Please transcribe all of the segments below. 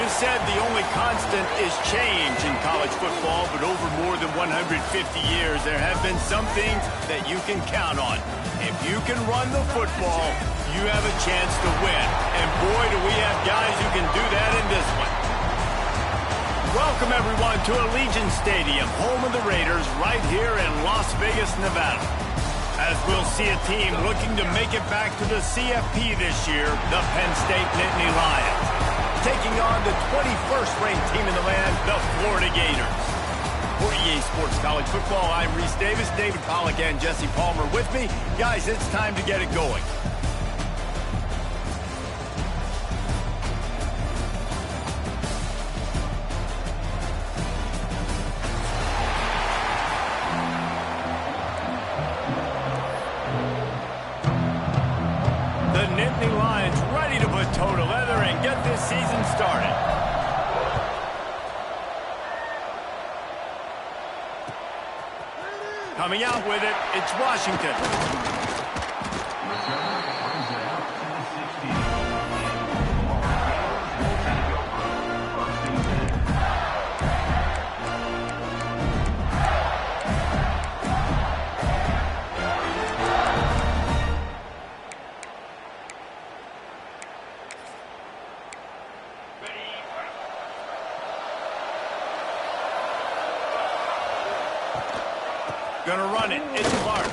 always said the only constant is change in college football, but over more than 150 years, there have been some things that you can count on. If you can run the football, you have a chance to win. And boy, do we have guys who can do that in this one. Welcome, everyone, to Allegiant Stadium, home of the Raiders, right here in Las Vegas, Nevada. As we'll see a team looking to make it back to the CFP this year, the Penn State Nittany Lions, taking on the 21st ranked team in the land, the Florida Gators. For EA Sports College Football, I'm Reese Davis, David Pollack, and Jesse Palmer with me. Guys, it's time to get it going. Season started. Coming out with it, it's Washington. Gonna run it. It's Clark.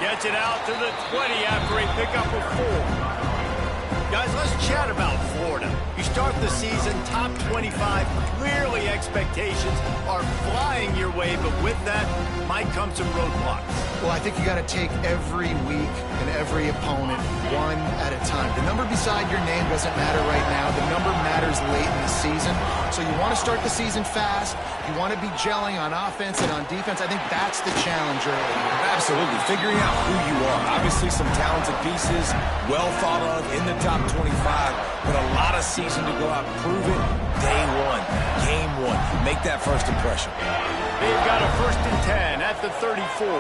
Gets it out to the 20 after a pickup of 4. Guys, let's chat about Florida. You start the season top 25. Clearly expectations are flying your way, but with that might come some roadblocks. Well, I think you got to take every week and every opponent one at a time. The number beside your name doesn't matter right now. The number matters late in the season. So you want to start the season fast. You want to be gelling on offense and on defense. I think that's the challenge early. Absolutely. Figuring out who you are. Obviously some talented pieces, well thought of in the top 25, but a lot of season to go out and prove it. Day one, game one. Make that first impression. They've got a 1st and 10 at the 34.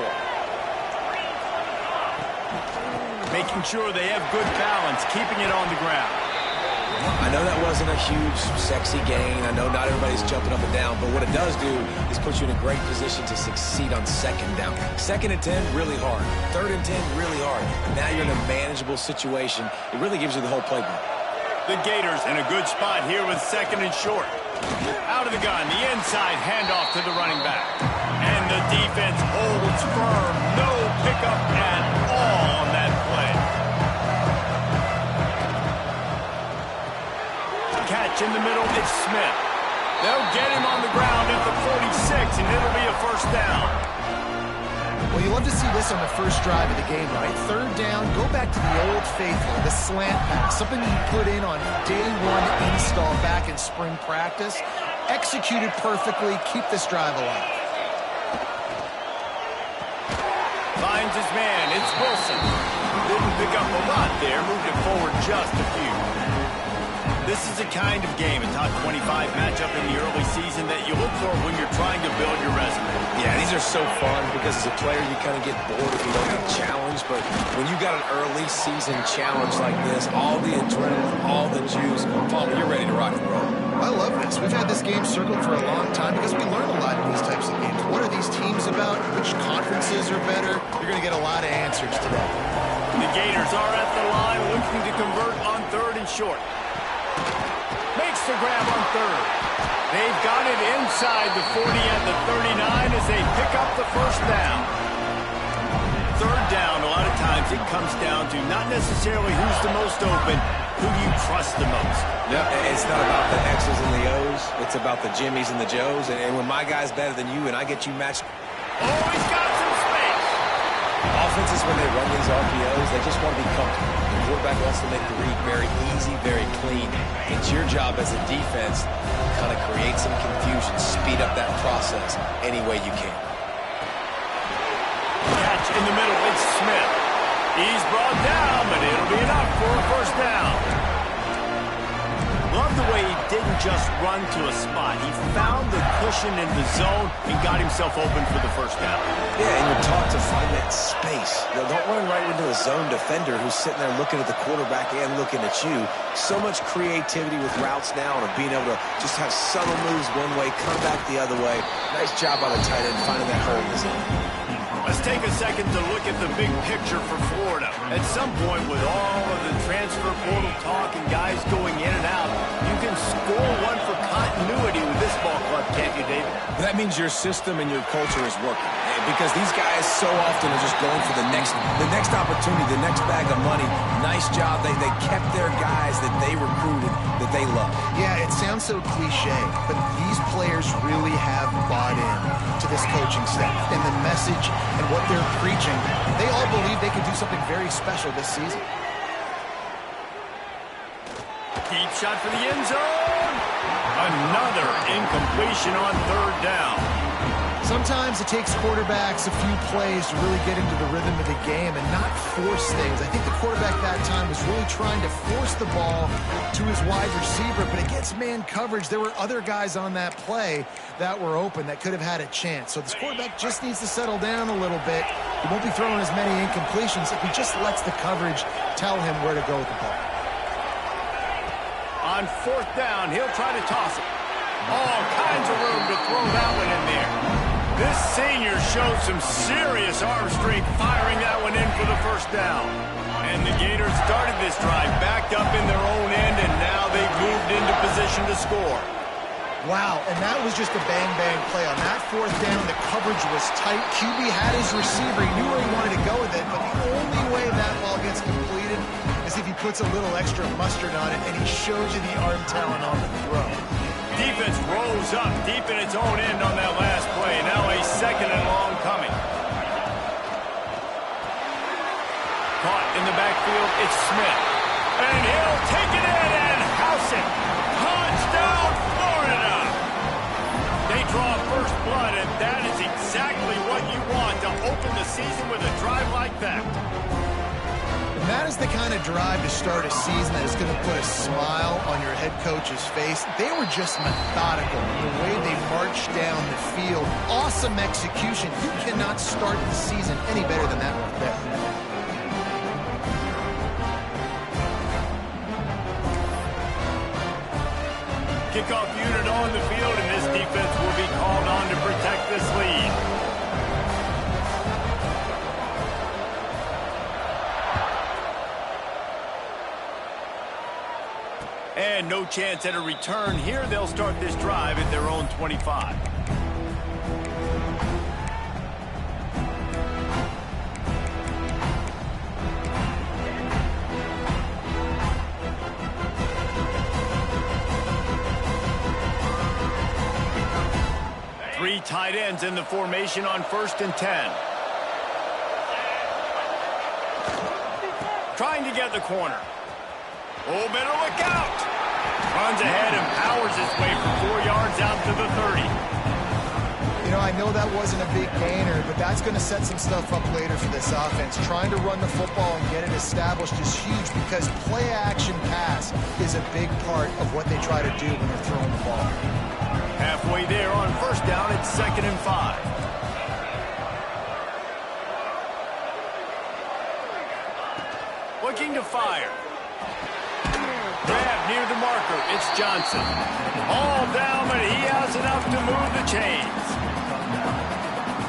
Making sure they have good balance, keeping it on the ground. I know that wasn't a huge, sexy gain. I know not everybody's jumping up and down, but what it does do is put you in a great position to succeed on 2nd down. 2nd and 10, really hard. 3rd and 10, really hard. Now you're in a manageable situation. It really gives you the whole playbook. The Gators in a good spot here with 2nd and short. Out of the gun, the inside handoff to the running back. And the defense holds firm. No pickup at all on that play. Catch in the middle, it's Smith. They'll get him on the ground at the 46, and it'll be a 1st down. Well, you love to see this on the first drive of the game, right? 3rd down, go back to the old faithful, the slant pass, something you put in on day 1 install back in spring practice. Executed perfectly, keep this drive alive. Finds his man, it's Wilson. Didn't pick up a lot there, moved it forward just a few. This is the kind of game, a top 25 matchup in the early season that you look for when you're trying to build your resume. Yeah, these are so fun because as a player you kind of get bored if you don't get challenged, but when you got an early season challenge like this, all the adrenaline, all the juice, Palmer, you're ready to rock and roll. I love this. We've had this game circled for a long time because we learn a lot in these types of games. What are these teams about? Which conferences are better? You're going to get a lot of answers today. The Gators are at the line looking to convert on 3rd and short. Makes the grab on 3rd. They've got it inside the 40 and the 39 as they pick up the 1st down. 3rd down, a lot of times it comes down to not necessarily who's the most open, who you trust the most. Yeah, it's not about the X's and the O's. It's about the Jimmys and the Joes. And when my guy's better than you and I get you matched. Oh, he's got some space. Offenses, when they run these RPOs, they just want to be comfortable. The quarterback wants to make the read very easy, very clean. It's your job as a defense to kind of create some confusion, speed up that process any way you can. Catch in the middle, it's Smith. He's brought down, but it'll be enough for a 1st down. Love the way he didn't just run to a spot. He found the cushion in the zone and got himself open for the first down. Yeah, and you're taught to find that space. You know, don't run right into a zone defender who's sitting there looking at the quarterback and looking at you. So much creativity with routes now and being able to just have subtle moves one way, come back the other way. Nice job by the tight end finding that hole in the zone. Let's take a second to look at the big picture for Florida. At some point, with all of the transfer portal talk and guys going in and out, you can score one for continuity with this ball club, can't you, David? That means your system and your culture is working. Because these guys so often are just going for the next opportunity, the next bag of money. Nice job. They kept their guys that they recruited, that they love. Yeah, it sounds so cliche, but these players really have bought in to this coaching staff and the message and what they're preaching. They all believe they can do something very special this season. Deep shot for the end zone. Another incompletion on third down. Sometimes it takes quarterbacks a few plays to really get into the rhythm of the game and not force things. I think the quarterback that time was really trying to force the ball to his wide receiver, but against man coverage, there were other guys on that play that were open that could have had a chance. So this quarterback just needs to settle down a little bit. He won't be throwing as many incompletions if he just lets the coverage tell him where to go with the ball. On fourth down, he'll try to toss it. All kinds of room to throw that one in there. This senior showed some serious arm strength firing that one in for the first down. And the Gators started this drive backed up in their own end, and now they've moved into position to score. Wow, and that was just a bang-bang play. On that fourth down, the coverage was tight. QB had his receiver. He knew where he wanted to go with it, but the only way that ball gets completed is if he puts a little extra mustard on it, and he shows you the arm talent on the throw. Defense rose up deep in its own end on that last play. Now a second and long coming. Caught in the backfield, it's Smith. And he'll take it in and house it. Touchdown, Florida! They draw first blood, and that is exactly what you want to open the season with a drive like that. And that is the kind of drive to start a season that is going to put a smile on your head coach's face. They were just methodical in the way they marched down the field. Awesome execution. You cannot start the season any better than that right there. Kickoff unit on the field, and this defense will be called on to protect this lead. And no chance at a return here. They'll start this drive at their own 25. Three tight ends in the formation on 1st and 10. Trying to get the corner. Oh, better look out. Runs ahead and powers his way for 4 yards out to the 30. You know, I know that wasn't a big gainer, but that's going to set some stuff up later for this offense. Trying to run the football and get it established is huge because play-action pass is a big part of what they try to do when they're throwing the ball. Halfway there on 1st down, it's 2nd and 5. Looking to fire. Grab near the marker. It's Johnson. All down, but he has enough to move the chains.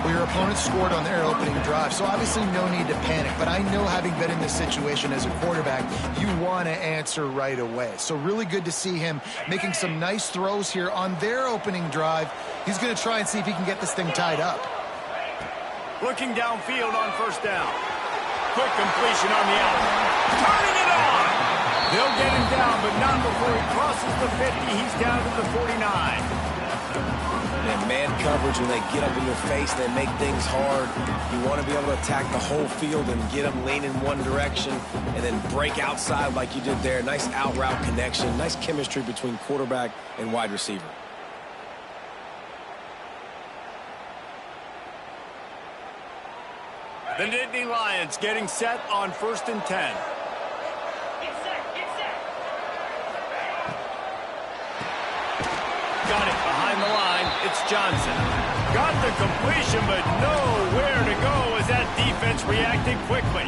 Well, your opponent scored on their opening drive, so obviously no need to panic. But I know, having been in this situation as a quarterback, you want to answer right away. So really good to see him making some nice throws here on their opening drive. He's going to try and see if he can get this thing tied up. Looking downfield on 1st down. Quick completion on the out. Turning it on. They'll get him down, but not before he crosses the 50. He's down to the 49. And man coverage, when they get up in your face, they make things hard. You want to be able to attack the whole field and get them leaning one direction and then break outside like you did there. Nice out route connection. Nice chemistry between quarterback and wide receiver. The Nittany Lions getting set on 1st and 10. Johnson. Got the completion, but nowhere to go as that defense reacted quickly.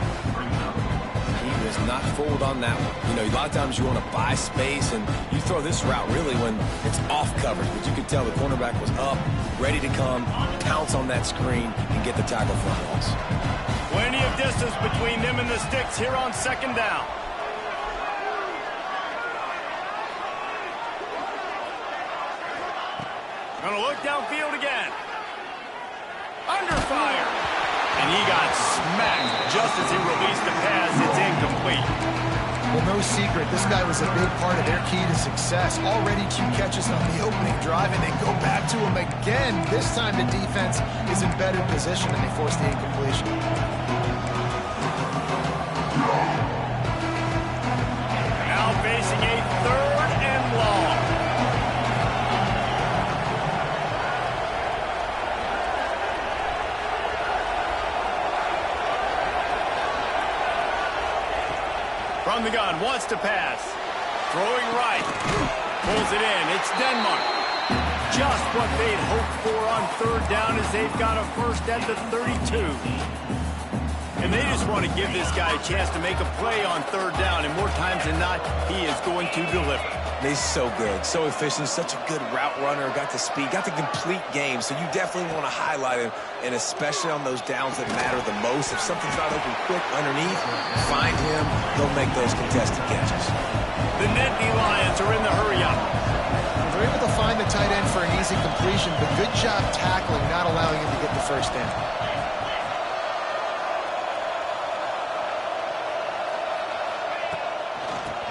He was not fooled on that one. You know, a lot of times you want to buy space, and you throw this route really when it's off coverage. But you could tell the cornerback was up, ready to come, pounce on that screen, and get the tackle for a loss. Plenty of distance between them and the sticks here on second down. Gonna look downfield again. Under fire. And he got smacked just as he released the pass. It's incomplete. Well, no secret, this guy was a big part of their key to success. Already 2 catches on the opening drive, and they go back to him again. This time the defense is in better position, and they force the incompletion. Now facing a 3rd and long. From the gun, wants to pass. Throwing right. Pulls it in. It's Denmark. Just what they'd hoped for on 3rd down as they've got a first at the 32. And they just want to give this guy a chance to make a play on 3rd down. And more times than not, he is going to deliver. He's so good, so efficient, such a good route runner, got the speed, got the complete game. So you definitely want to highlight him, and especially on those downs that matter the most. If something's not open quick underneath, find him, he'll make those contested catches. The Nittany Lions are in the hurry-up. They're able to find the tight end for an easy completion, but good job tackling, not allowing him to get the first down.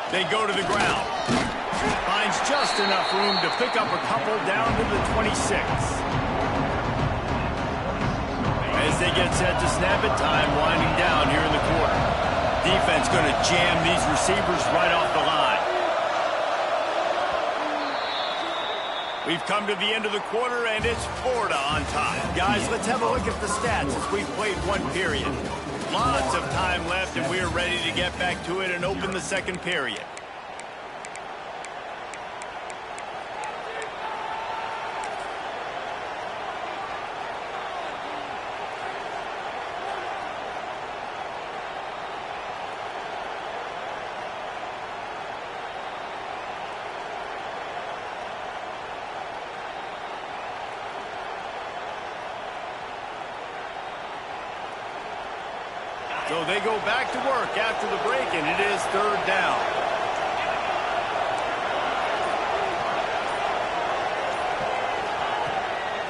They go to the ground. Finds just enough room to pick up a couple down to the 26. As they get set to snap it, time winding down here in the quarter. Defense going to jam these receivers right off the line. We've come to the end of the quarter, and it's Florida on top. Guys, let's have a look at the stats as we've played 1 period. Lots of time left, and we're ready to get back to it and open the 2nd period. So they go back to work after the break, and it is 3rd down.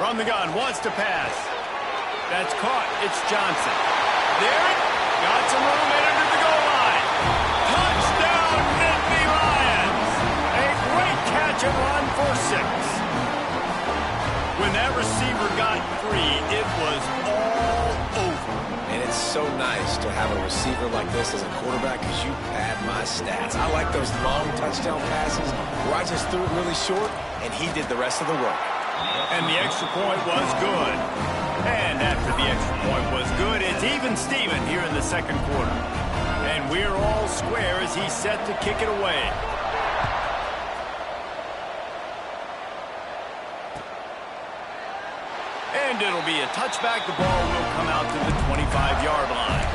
From the gun, wants to pass. That's caught. It's Johnson. There it got some room and under the goal line. Touchdown, Nittany Lions. A great catch and run for 6. When that receiver got free, it was all over. And it's so nice to have a receiver like this as a quarterback because you pad my stats. I like those long touchdown passes where I just threw it really short and he did the rest of the work. And the extra point was good. And after the extra point was good, it's even Steven here in the 2nd quarter. And we're all square as he's set to kick it away. And it'll be a touchback. The ball will come out to the 25-yard line.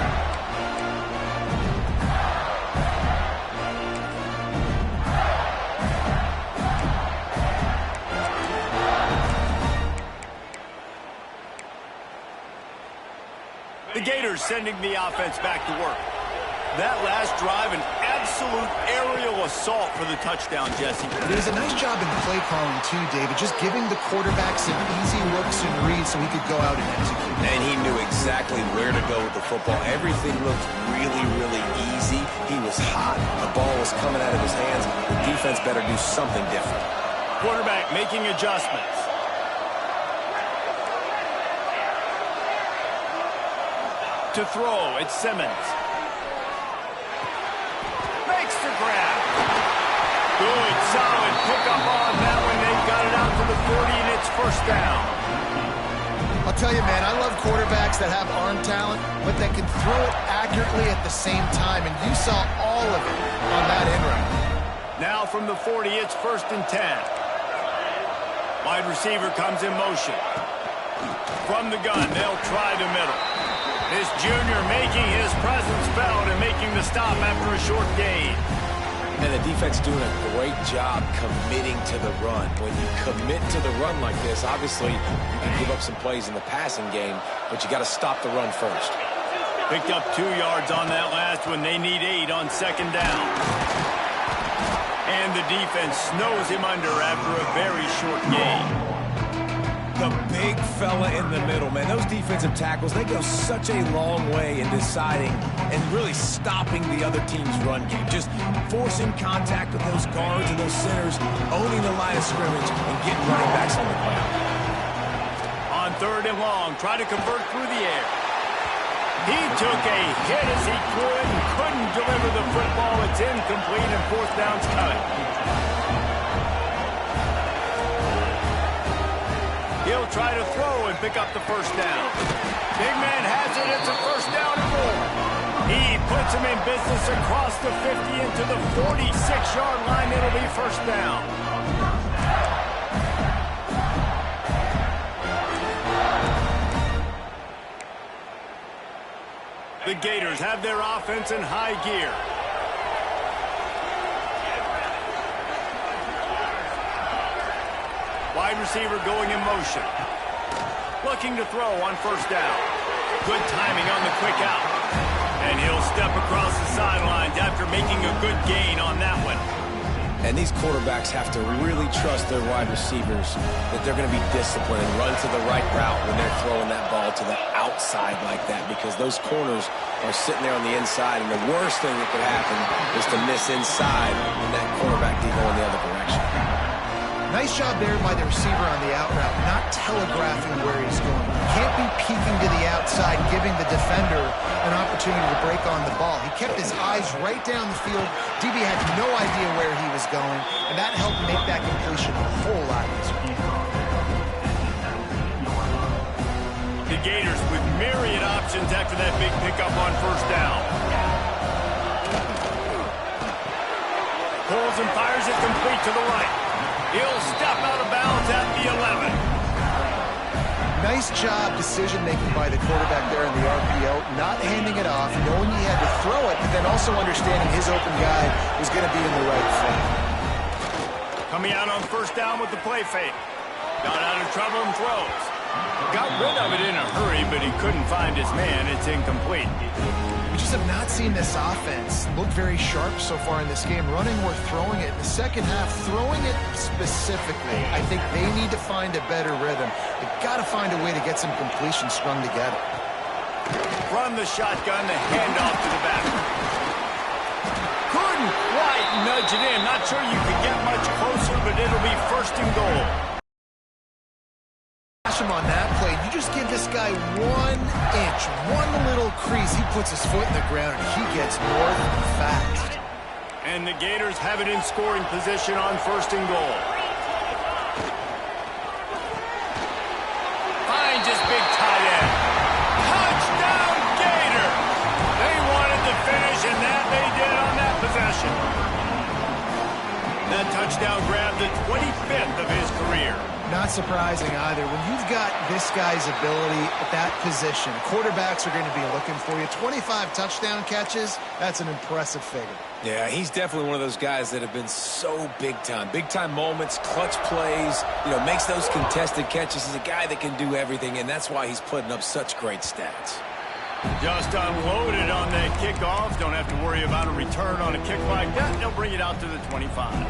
The Gators sending the offense back to work. That last drive, an absolute aerial assault for the touchdown, Jesse. It was a nice job in play calling, too, David, just giving the quarterback some easy looks and reads so he could go out and execute. And he knew exactly where to go with the football. Everything looked really, really easy. He was hot. The ball was coming out of his hands. The defense better do something different. Quarterback making adjustments. To throw, it's Simmons. Makes the grab. Good, solid pickup on that one. They've got it out to the 40, and it's 1st down. I'll tell you, man, I love quarterbacks that have arm talent, but that can throw it accurately at the same time, and you saw all of it on that in route. Now from the 40, it's 1st and 10. Wide receiver comes in motion. From the gun, they'll try the middle. This junior making his presence felt and making the stop after a short gain. And the defense doing a great job committing to the run. When you commit to the run like this, obviously you can give up some plays in the passing game, but you got to stop the run first. Picked up 2 yards on that last one. They need 8 on second down. And the defense snows him under after a very short gain. The big fella in the middle, man. Those defensive tackles, they go such a long way in deciding and really stopping the other team's run game. Just forcing contact with those guards and those centers, owning the line of scrimmage, and getting running backs on the ground. On 3rd and long, try to convert through the air. He took a hit as he threw it and couldn't deliver the football. It's incomplete and 4th down's cut. He'll try to throw and pick up the 1st down. Big man has it. It's a 1st down and more. He puts him in business across the 50 into the 46-yard line. It'll be 1st down. The Gators have their offense in high gear. Wide receiver going in motion. Looking to throw on 1st down. Good timing on the quick out. And he'll step across the sidelines after making a good gain on that one. And these quarterbacks have to really trust their wide receivers that they're going to be disciplined and run to the right route when they're throwing that ball to the outside like that, because those corners are sitting there on the inside, and the worst thing that could happen is to miss inside and that quarterback be going the other direction. Nice job there by the receiver on the out route, not telegraphing where he's going. You can't be peeking to the outside, giving the defender an opportunity to break on the ball. He kept his eyes right down the field. DB had no idea where he was going, and that helped make that completion a whole lot easier. The Gators with myriad options after that big pickup on 1st down. Pulls and fires it complete to the right. He'll step out of bounds at the 11. Nice job decision-making by the quarterback there in the RPO, not handing it off, knowing he had to throw it, but then also understanding his open guy was going to be in the right frame. Coming out on 1st down with the play fake. Got out of trouble and throws. Got rid of it in a hurry, but he couldn't find his man. It's incomplete. We just have not seen this offense look very sharp so far in this game, running or throwing it. In the second half, throwing it specifically, I think they need to find a better rhythm. They've got to find a way to get some completion strung together. Run the shotgun, the handoff to the back. Couldn't quite nudge it in. Not sure you could get much closer, but it'll be 1st and goal. On that play, you just give this guy 1 inch, one little crease, he puts his foot in the ground and he gets north fast. And the Gators have it in scoring position on 1st and goal. Finds his big tight end. Touchdown Gator! They wanted to finish, and that they did on that possession. That touchdown grabbed the 25th of his career. Not surprising either. When you've got this guy's ability at that position, quarterbacks are going to be looking for you. 25 touchdown catches, that's an impressive figure. Yeah, he's definitely one of those guys that have been so big time. Big time moments, clutch plays, makes those contested catches. He's a guy that can do everything, and that's why he's putting up such great stats. Just unloaded on that kickoff. Don't have to worry about a return on a kick like that. They'll bring it out to the 25.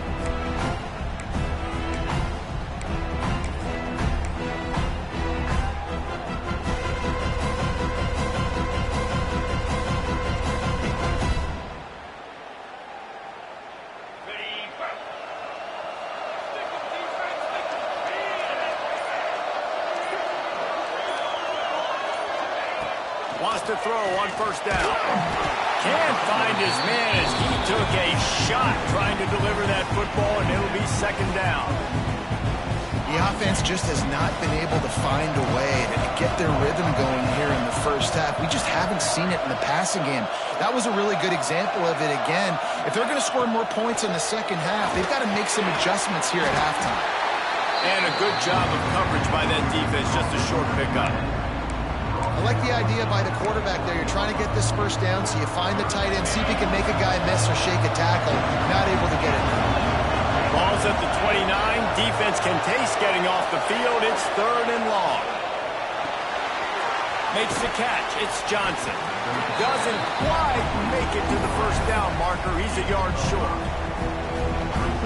Wants to throw on 1st down. Can't find his man as he took a shot trying to deliver that football, and it'll be 2nd down. The offense just has not been able to find a way to get their rhythm going here in the 1st half. We just haven't seen it in the passing game. That was a really good example of it again. If they're going to score more points in the 2nd half, they've got to make some adjustments here at halftime. And a good job of coverage by that defense, just a short pickup. I like the idea by the quarterback there. You're trying to get this first down, so you find the tight end, see if he can make a guy miss or shake a tackle. Not able to get it done. Ball's at the 29. Defense can taste getting off the field. It's 3rd and long. Makes the catch. It's Johnson. Doesn't quite make it to the first down marker. He's a yard short.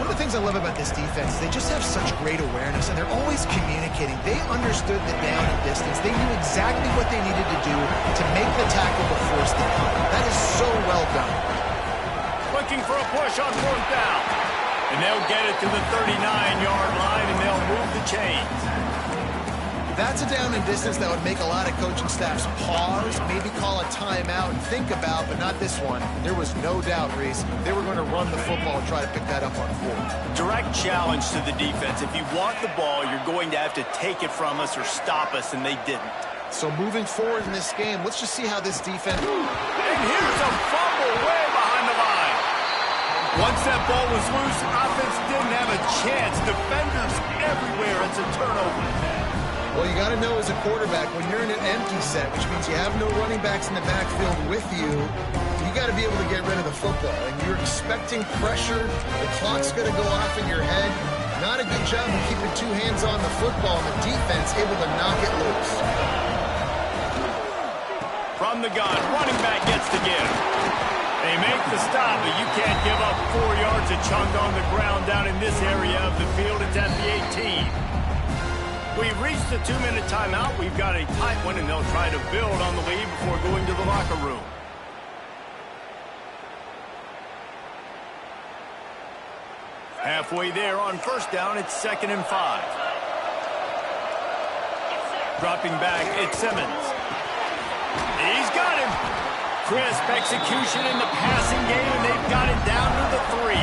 One of the things I love about this defense is they just have such great awareness, and they're always communicating. They understood the down and distance. They knew exactly what they needed to do to make the tackle to force the punt. That is so well done. Looking for a push on 4th down. And they'll get it to the 39-yard line, and they'll move the chains. That's a down and distance that would make a lot of coaching staffs pause, maybe call a timeout and think about, but not this one. There was no doubt, Reese, they were going to run the football and try to pick that up on 4th. Direct challenge to the defense. If you want the ball, you're going to have to take it from us or stop us, and they didn't. So moving forward in this game, let's just see how this defense... And here's a fumble way behind the line. Once that ball was loose, offense didn't have a chance. Defenders everywhere. It's a turnover. Well, you got to know as a quarterback, when you're in an empty set, which means you have no running backs in the backfield with you, you got to be able to get rid of the football. And you're expecting pressure. The clock's going to go off in your head. Not a good job of keeping 2 hands on the football, and the defense able to knock it loose. From the gun, running back gets to give. They make the stop, but you can't give up 4 yards a chunk on the ground down in this area of the field. It's at the 18. We've reached the 2-minute timeout. We've got a tight one, and they'll try to build on the lead before going to the locker room. Halfway there on 1st down, it's 2nd and 5. Dropping back, it's Simmons. He's got him. Crisp execution in the passing game, and they've got it down to the 3.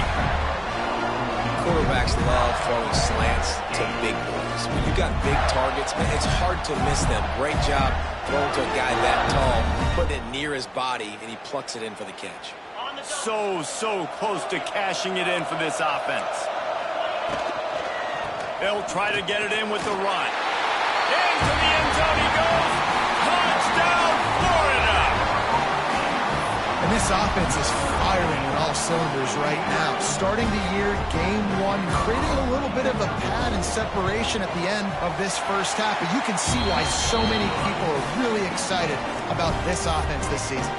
Quarterbacks love throwing slants to big boys. When you got big targets, man, it's hard to miss them. Great job throwing to a guy that tall, putting it near his body, and he plucks it in for the catch. So close to cashing it in for this offense. They'll try to get it in with the run. Into the end zone he goes. Touchdown, Florida! And this offense is firing on all cylinders right now. Starting the year, game 1, creating a little bit of a pad and separation at the end of this first half. But you can see why so many people are really excited about this offense this season.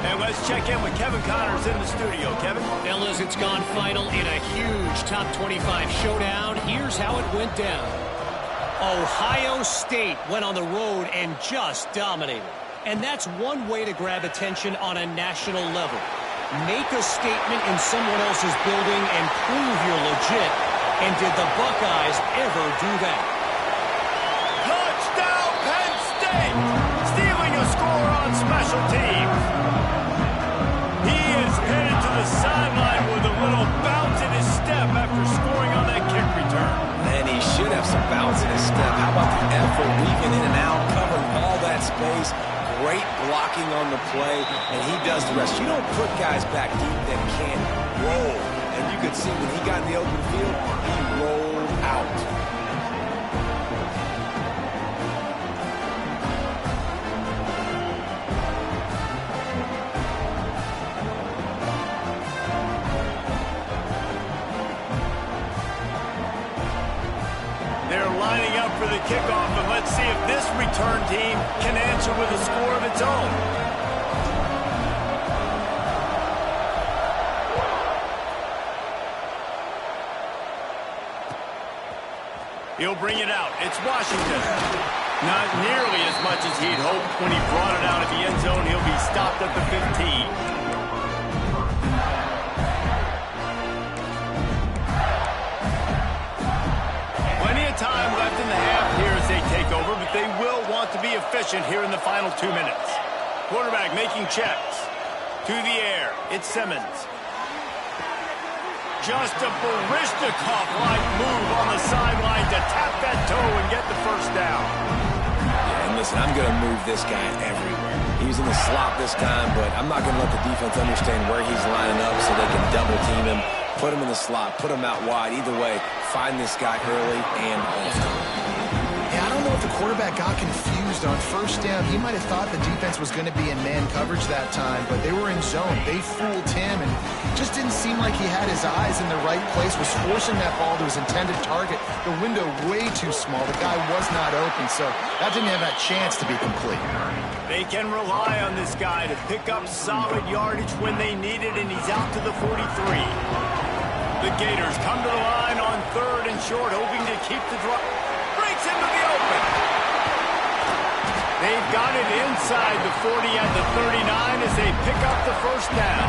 And let's check in with Kevin Connors in the studio. Kevin? Fellas, it's gone final in a huge top 25 showdown. Here's how it went down. Ohio State went on the road and just dominated. And that's one way to grab attention on a national level. Make a statement in someone else's building and prove you're legit. And did the Buckeyes ever do that? Touchdown, Penn State! Stealing a score on special teams. He is headed to the sideline with a little bounce in his step after scoring on that kick return. And he should have some bounce in his step. How about the effort, weaving in and out, covering all that space. Great blocking on the play, and he does the rest. You don't put guys back deep that can't roll. And you could see when he got in the open field, he rolled out. They're lining up for the kickoff, and let's see if this return team can answer with a score of its own. He'll bring it out. It's Washington. Not nearly as much as he'd hoped when he brought it out of the end zone. He'll be stopped at the 15. Time left in the half here as they take over, but they will want to be efficient here in the final 2 minutes. Quarterback making checks. To the air, it's Simmons. Just a Barishnikov-like move on the sideline to tap that toe and get the first down. Yeah, and listen, I'm going to move this guy everywhere. He's in the slot this time, but I'm not going to let the defense understand where he's lining up so they can double team him. Put him in the slot, put him out wide. Either way, find this guy early and often. Yeah, I don't know if the quarterback got confused on first down. He might have thought the defense was going to be in man coverage that time, but they were in zone. They fooled him, and just didn't seem like he had his eyes in the right place, was forcing that ball to his intended target. The window way too small. The guy was not open, so that didn't have that chance to be complete. They can rely on this guy to pick up solid yardage when they need it, and he's out to the 43. The Gators come to the line on 3rd and short, hoping to keep the drive. Breaks into the open. They've got it inside the 40 at the 39 as they pick up the first down.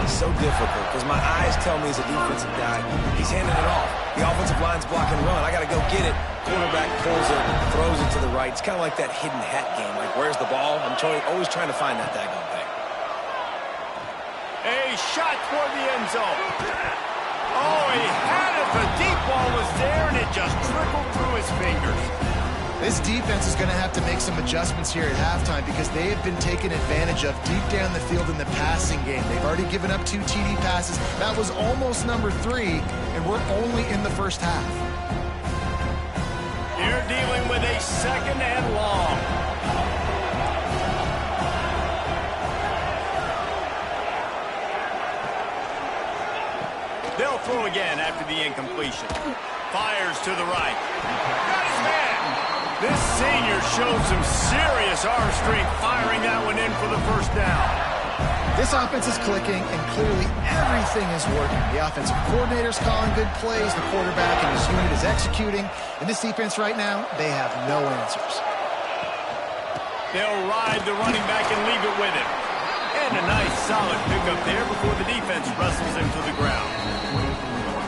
It's so difficult because my eyes tell me as a defensive guy, he's handing it off. The offensive line's blocking run. I got to go get it. Quarterback pulls it, throws it to the right. It's kind of like that hidden hat game. Like, where's the ball? I'm always trying to find that daggone thing. A shot toward the end zone. Oh, he had it. The deep ball was there, and it just trickled through his fingers. This defense is going to have to make some adjustments here at halftime because they have been taken advantage of deep down the field in the passing game. They've already given up 2 TD passes. That was almost number 3, and we're only in the first half. You're dealing with a 2nd and long. They'll throw again after the incompletion. Fires to the right. Got his man. This senior showed some serious arm strength firing that one in for the first down. This offense is clicking, and clearly everything is working. The offensive coordinator's calling good plays. The quarterback and his unit is executing. And this defense right now, they have no answers. They'll ride the running back and leave it with him. And a nice solid pickup there before the defense wrestles him to the ground.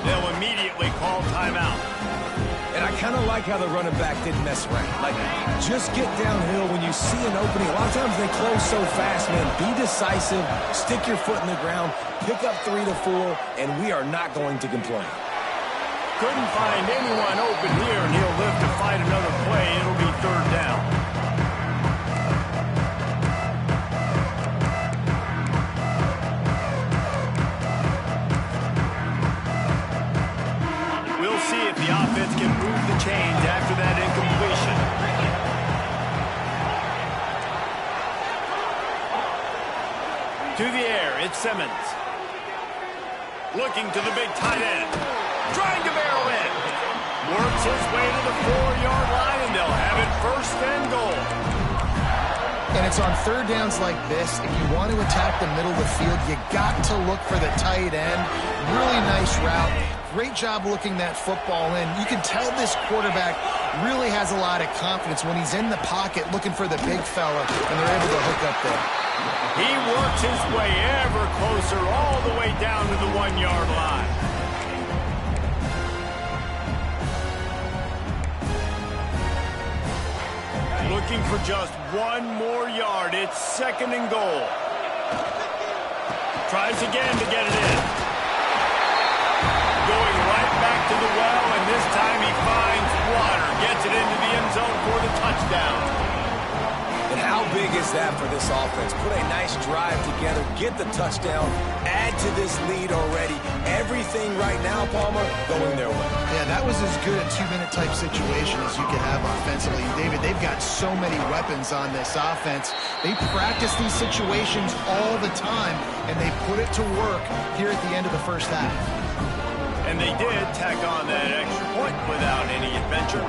They'll immediately call timeout. And I kind of like how the running back didn't mess around. Like, just get downhill when you see an opening. A lot of times they close so fast, man. Be decisive, stick your foot in the ground, pick up 3 to 4, and we are not going to complain. Couldn't find anyone open here, and he'll live to fight another play. It'll be 3rd down. We'll see if the offense can move the chains after that incompletion. To the air, it's Simmons. Looking to the big tight end. Trying to barrel in. Works his way to the 4-yard line, and they'll have it 1st and goal. And it's on 3rd downs like this. If you want to attack the middle of the field, you got to look for the tight end. Really nice route. Great job looking that football in. You can tell this quarterback really has a lot of confidence when he's in the pocket looking for the big fella, and they're able to hook up there. He works his way ever closer all the way down to the 1-yard line. Looking for just 1 more yard. It's 2nd and goal. Tries again to get it in. Going right back to the well, and this time he finds water. Gets it into the end zone for the touchdown. And how big is that for this offense? Put a nice drive together, get the touchdown, add to this lead already. Everything right now, Palmer, going their way. Yeah, that was as good a 2-minute type situation as you could have offensively. David, they've got so many weapons on this offense. They practice these situations all the time, and they put it to work here at the end of the first half. And they did tack on that extra point without any adventure.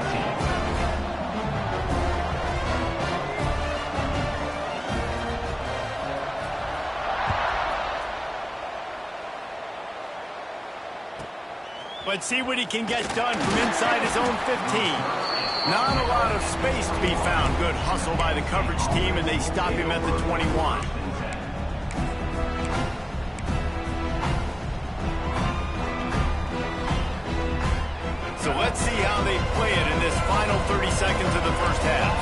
Let's see what he can get done from inside his own 15. Not a lot of space to be found. Good hustle by the coverage team, and they stop him at the 21. So let's see how they play it in this final 30 seconds of the first half.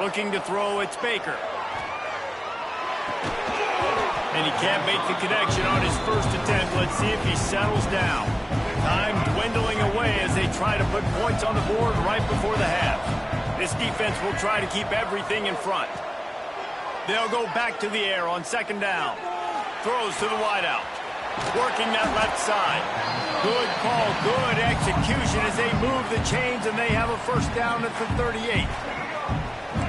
Looking to throw, it's Baker. And he can't make the connection on his first attempt. Let's see if he settles down. Time dwindling away as they try to put points on the board right before the half. This defense will try to keep everything in front. They'll go back to the air on second down. Throws to the wideout. Working that left side. Good call, good execution as they move the chains, and they have a first down at the 38.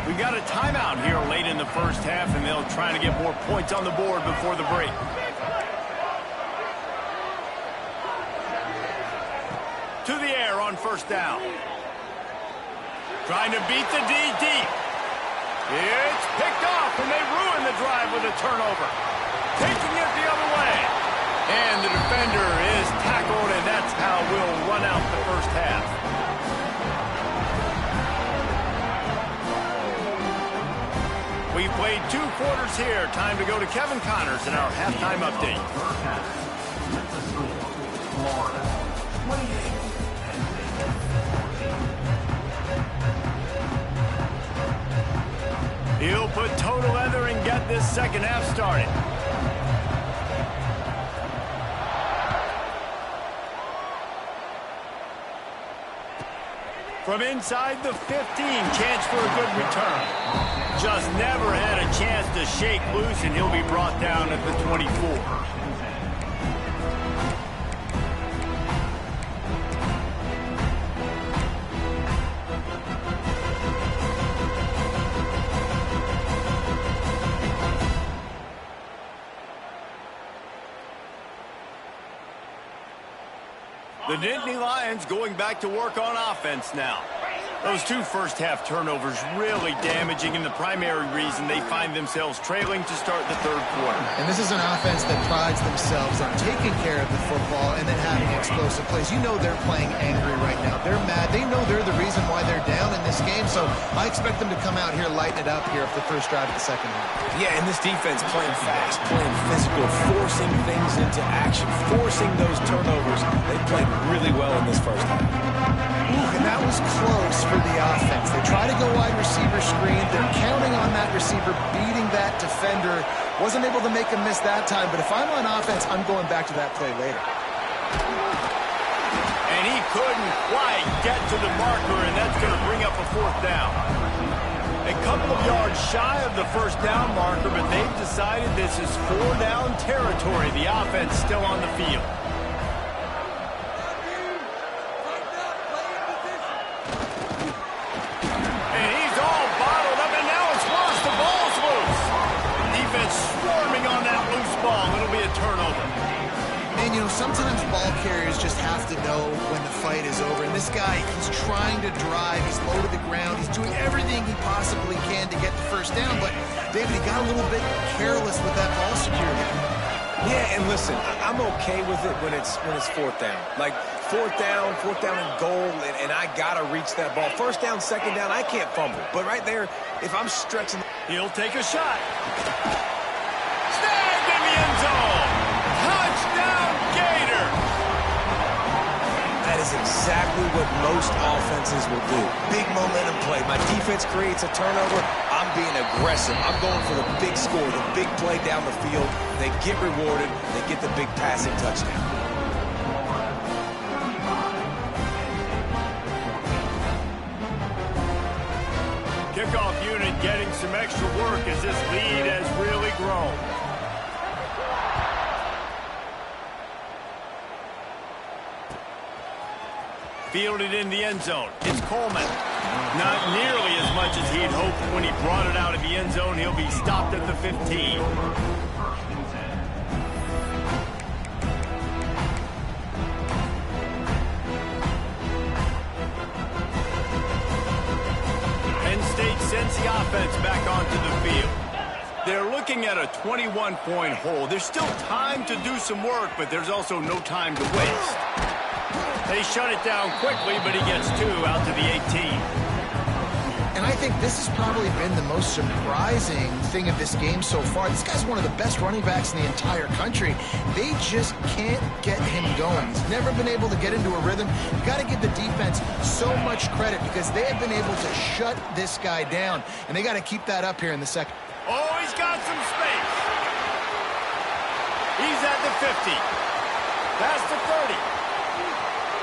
We got a timeout here late in the first half, and they'll try to get more points on the board before the break. To the air on first down. Trying to beat the D deep. It's picked off, and they ruin the drive with a turnover. Taking it the other way. And the defender is tackled, and that's how we'll run out the first half. We've played 2 quarters here. Time to go to Kevin Connors in our halftime update. He'll put total leather and get this second half started. From inside the 15, chance for a good return. Just never had a chance to shake loose, and he'll be brought down at the 24. The Nittany Lions going back to work on offense now. Those 2 first-half turnovers really damaging, and the primary reason they find themselves trailing to start the third quarter. And this is an offense that prides themselves on taking care of the football and then having explosive plays. You know they're playing angry right now. They're mad. They know they're the reason why they're down in this game, so I expect them to come out here, lighten it up here for the first drive of the second half. Yeah, and this defense playing fast, playing physical, forcing things into action, forcing those turnovers. They played really well in this first half. And that was close for the offense. They try to go wide receiver screen. They're counting on that receiver beating that defender. Wasn't able to make him miss that time, but if I'm on offense, I'm going back to that play later. And he couldn't quite get to the marker, and that's going to bring up a fourth down. A couple of yards shy of the first down marker, but they've decided this is 4-down territory. The offense still on the field. Sometimes ball carriers just have to know when the fight is over. And this guy, he's trying to drive. He's low to the ground. He's doing everything he possibly can to get the first down. But, David, he got a little bit careless with that ball security. Yeah, and listen, I'm okay with it when it's fourth down. Like, fourth down and goal, and I got to reach that ball. First down, second down, I can't fumble. But right there, if I'm stretching... He'll take a shot. Snagged in the end zone. Touchdown, Gator. That is exactly what most offenses will do. Big momentum play. My defense creates a turnover. I'm being aggressive. I'm going for the big score, the big play down the field. They get rewarded. They get the big passing touchdown. Kickoff unit getting some extra work as this lead has really grown. Fielded in the end zone. It's Coleman. Not nearly as much as he'd hoped when he brought it out of the end zone. He'll be stopped at the 15. Penn State sends the offense back onto the field. They're looking at a 21-point hole. There's still time to do some work, but there's also no time to waste. They shut it down quickly, but he gets 2 out to the 18. And I think this has probably been the most surprising thing of this game so far. This guy's one of the best running backs in the entire country. They just can't get him going. He's never been able to get into a rhythm. You've got to give the defense so much credit because they have been able to shut this guy down. And they got to keep that up here in the second. Oh, he's got some space. He's at the 50. Past the 30.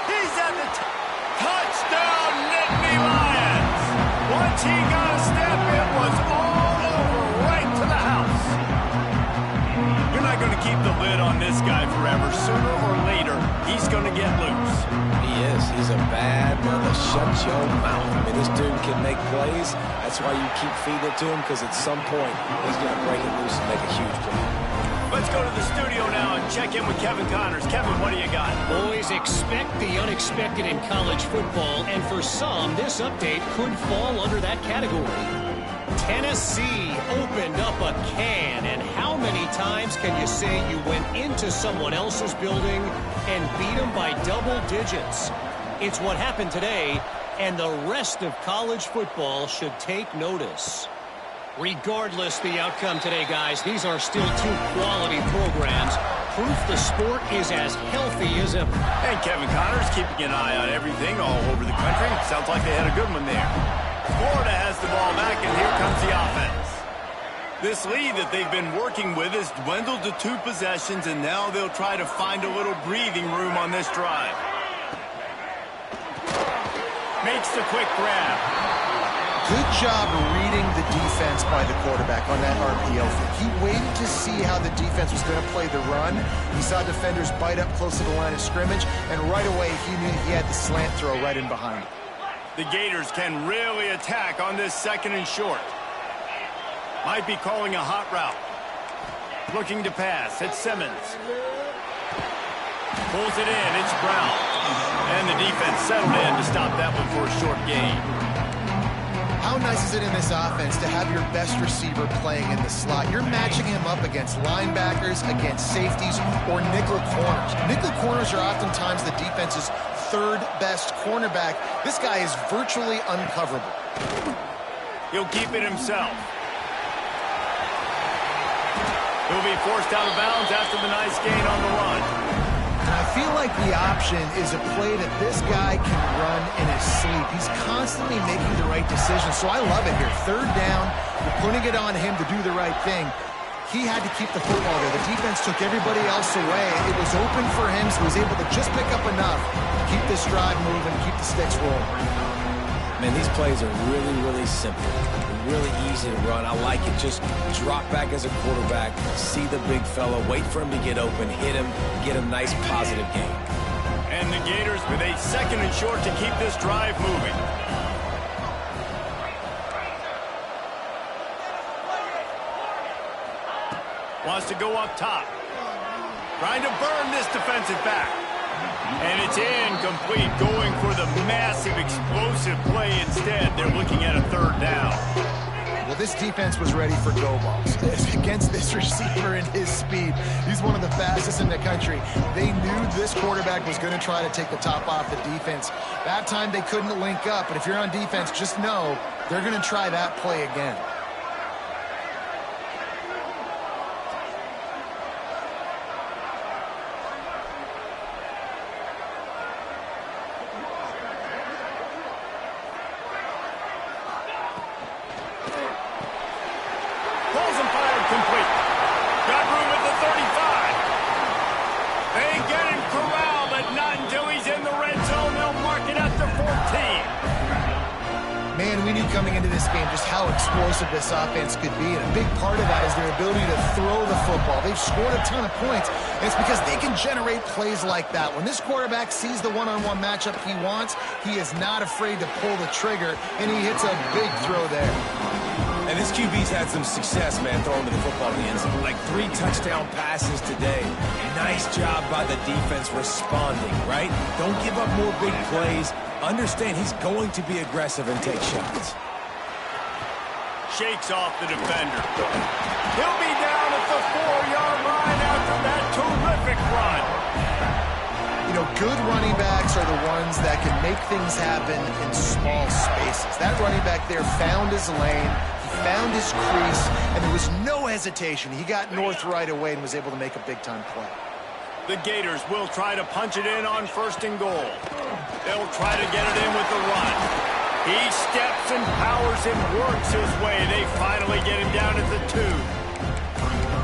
He's at the touchdown, Nittany Lions. Once he got a step, it was all over, right to the house. You're not going to keep the lid on this guy forever. Sooner or later, he's going to get loose. He is. He's a bad mother. Shut your mouth. I mean, this dude can make plays. That's why you keep feeding it to him, because at some point, he's going to break it loose and make a huge play. Let's go to the studio now and check in with Kevin Connors. Kevin, what do you got? Boys, expect the unexpected in college football, and for some, this update could fall under that category. Tennessee opened up a can, and how many times can you say you went into someone else's building and beat them by double digits? It's what happened today, and the rest of college football should take notice. Regardless the outcome today, guys, these are still two quality programs. Proof the sport is as healthy as ever. And Kevin Connors keeping an eye on everything all over the country. Sounds like they had a good one there. Florida has the ball back, and here comes the offense. This lead that they've been working with has dwindled to 2 possessions, and now they'll try to find a little breathing room on this drive. Makes the quick grab. Good job reading the defense by the quarterback on that RPO fake. He waited to see how the defense was going to play the run. He saw defenders bite up close to the line of scrimmage, and right away he knew he had the slant throw right in behind him. The Gators can really attack on this 2nd and short. Might be calling a hot route. Looking to pass. It's Simmons. Pulls it in. It's Brown. And the defense settled in to stop that one for a short gain. How nice is it in this offense to have your best receiver playing in the slot? You're matching him up against linebackers, against safeties, or nickel corners. Nickel corners are oftentimes the defense's 3rd best cornerback. This guy is virtually uncoverable. He'll keep it himself. He'll be forced out of bounds after the nice gain on the run. I feel like the option is a play that this guy can run in his sleep. He's constantly making the right decisions, so I love it here. 3rd down, you're putting it on him to do the right thing. He had to keep the football there. The defense took everybody else away. It was open for him, so he was able to just pick up enough to keep this drive moving, keep the sticks rolling. Man, these plays are really, really simple. Really easy to run. I like it. Just drop back as a quarterback, see the big fella, wait for him to get open, hit him, get a nice positive gain. And the Gators with a 2nd and short to keep this drive moving. Wants to go up top. Trying to burn this defensive back. And it's incomplete, going for the massive explosive play instead. They're looking at a 3rd down. Well, this defense was ready for go balls. Against this receiver and his speed, he's one of the fastest in the country. They knew this quarterback was going to try to take the top off the defense. That time they couldn't link up, but if you're on defense, just know they're going to try that play again. Coming into this game, just how explosive this offense could be, and a big part of that is their ability to throw the football. They've scored a ton of points, and it's because they can generate plays like that. When this quarterback sees the one-on-one matchup he wants, he is not afraid to pull the trigger, and he hits a big throw there. And this QB's had some success, man, throwing to the football in the end zone. Like 3 touchdown passes today. Nice job by the defense responding, right? Don't give up more big plays. Understand he's going to be aggressive and take shots. Shakes off the defender. He'll be down at the 4-yard line after that terrific run. You know, good running backs are the ones that can make things happen in small spaces. That running back there found his lane, he found his crease, and there was no hesitation. He got north right away and was able to make a big-time play. The Gators will try to punch it in on 1st and goal. They'll try to get it in with the run. He steps and powers and works his way. They finally get him down at the 2.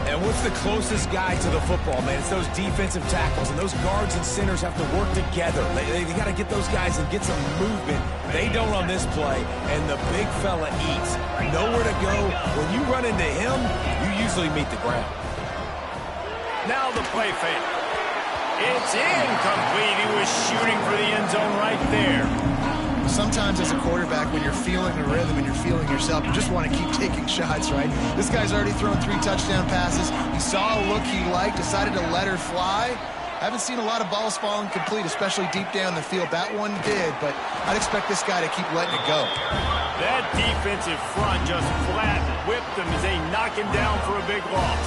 And And what's the closest guy to the football, man? It's those defensive tackles, and those guards and centers have to work together. They got to get those guys and get some movement. They don't on this play, and the big fella eats. Nowhere to go. When you run into him, you usually meet the ground. Now the play fake. It's incomplete. He was shooting for the end zone right there. Sometimes as a quarterback, when you're feeling the rhythm and you're feeling yourself, you just want to keep taking shots, right? This guy's already thrown 3 touchdown passes. He saw a look he liked, decided to let her fly. I haven't seen a lot of balls falling complete, especially deep down the field. That one did, but I'd expect this guy to keep letting it go. That defensive front just flat whipped him as they knock him down for a big loss.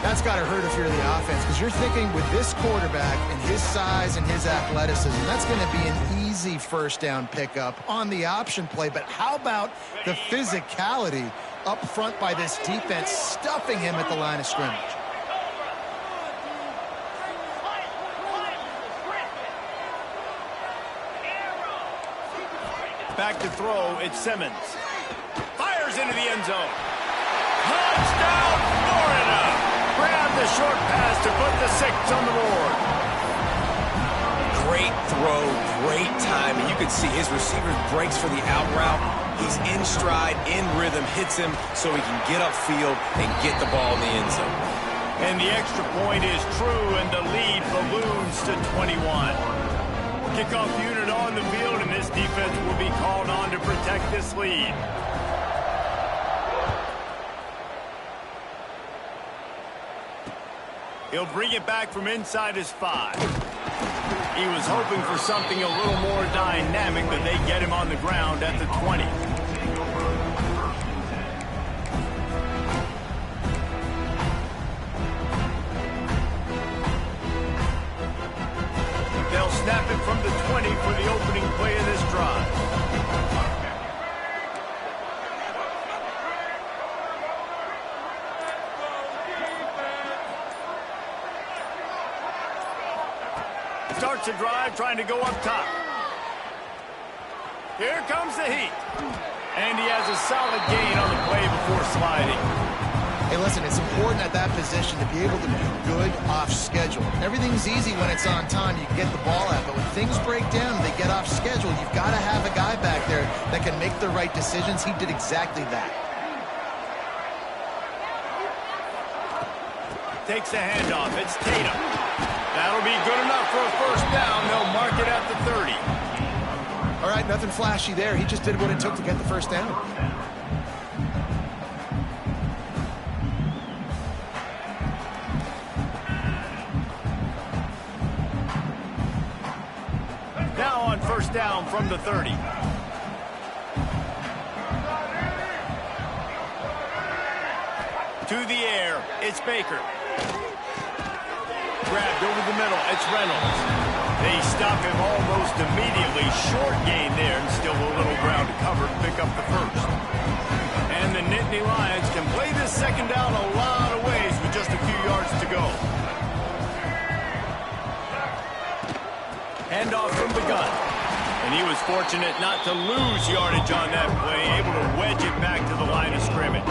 That's got to hurt if you're the offense, because you're thinking with this quarterback and his size and his athleticism, that's going to be an easy first down pickup on the option play. But how about the physicality up front by this defense, stuffing him at the line of scrimmage? Back to throw, it's Simmons. Fires into the end zone. Touchdown, Florida! Grab the short pass to put the 6 on the board. Great throw, great timing. You could see his receiver breaks for the out route. He's in stride, in rhythm, hits him so he can get upfield and get the ball in the end zone. And the extra point is true, and the lead balloons to 21. Kickoff unit on the field, and this defense will be called on to protect this lead. He'll bring it back from inside his 5. He was hoping for something a little more dynamic, but they get him on the ground at the 20. They'll snap it from the 20 for the opening play of this drive. Starts a drive trying to go up top. Here comes the heat. And he has a solid gain on the play before sliding. Hey, listen, it's important at that position to be able to be good off schedule. Everything's easy when it's on time. You can get the ball out. But when things break down, they get off schedule. You've got to have a guy back there that can make the right decisions. He did exactly that. Takes a handoff. It's Tatum. That'll be good enough for a first down. They'll mark it at the 30. All right, nothing flashy there. He just did what it took to get the first down. Now on first down from the 30. To the air, it's Baker. Grabbed over the middle, it's Reynolds. They stop him almost immediately. Short gain there, and still a little ground to cover to pick up the first. And the Nittany Lions can play this second down a lot of ways with just a few yards to go. Handoff from the gun. And he was fortunate not to lose yardage on that play, able to wedge it back to the line of scrimmage.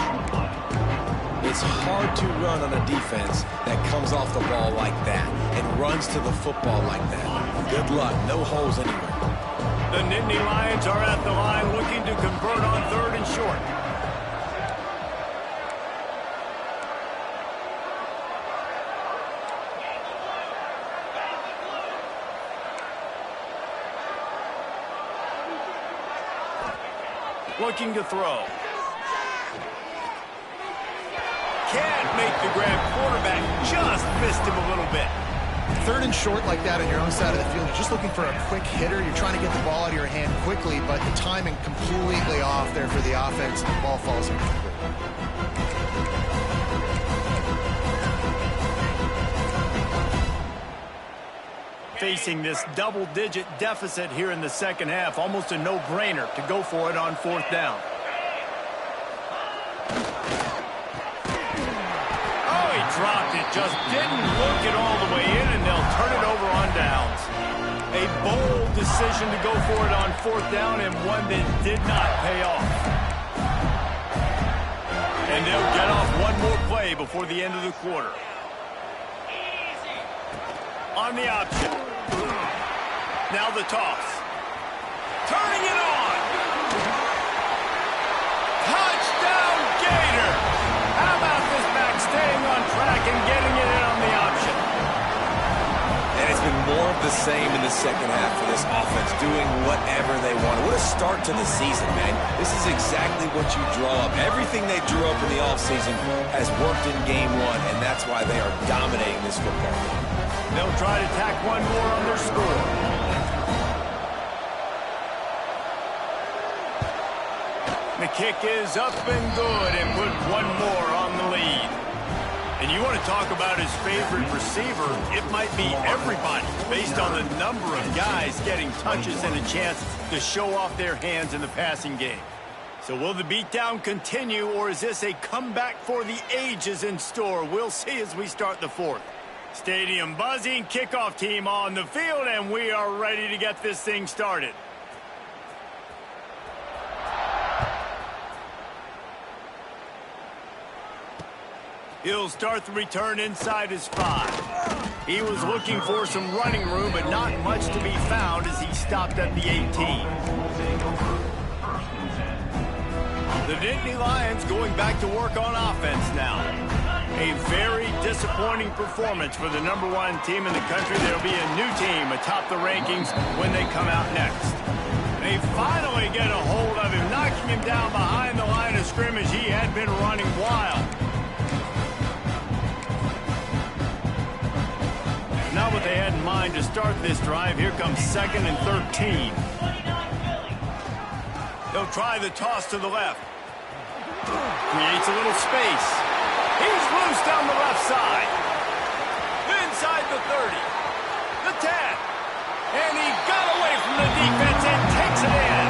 It's hard to run on a defense that comes off the ball like that and runs to the football like that. Good luck. No holes anywhere. The Nittany Lions are at the line looking to convert on 3rd and short. Looking to throw. Can't make the grab. Quarterback just missed him a little bit. 3rd and short like that on your own side of the field. You're just looking for a quick hitter. You're trying to get the ball out of your hand quickly, but the timing completely off there for the offense. The ball falls incomplete. Facing this double-digit deficit here in the second half, almost a no-brainer to go for it on 4th down. Oh, he dropped it, just didn't look it all the way in, and they'll turn it over on downs. A bold decision to go for it on 4th down, and one that did not pay off. And they'll get off one more play before the end of the quarter. On the option. Now the toss. Turning it on. Touchdown Gator. How about this back staying on track and getting it in on the option? And it's been more of the same in the second half for this offense, doing whatever they want. What a start to the season, man. This is exactly what you draw up. Everything they drew up in the offseason has worked in game one, and that's why they are dominating this football game. They'll try to tack one more on their score. The kick is up and good and put one more on the lead. And you want to talk about his favorite receiver, it might be everybody based on the number of guys getting touches and a chance to show off their hands in the passing game. So will the beatdown continue, or is this a comeback for the ages in store? We'll see as we start the fourth. Stadium buzzing, kickoff team on the field, and we are ready to get this thing started. He'll start the return inside his 5. He was looking for some running room, but not much to be found as he stopped at the 18. The Nittany Lions going back to work on offense now. A very disappointing performance for the #1 team in the country. There'll be a new team atop the rankings when they come out next. They finally get a hold of him, knocking him down behind the line of scrimmage. He had been running wild. Not what they had in mind to start this drive. Here comes 2nd and 13. They'll try the toss to the left. Creates a little space. He's loose down the left side. Inside the 30. The 10. And he got away from the defense and takes it in.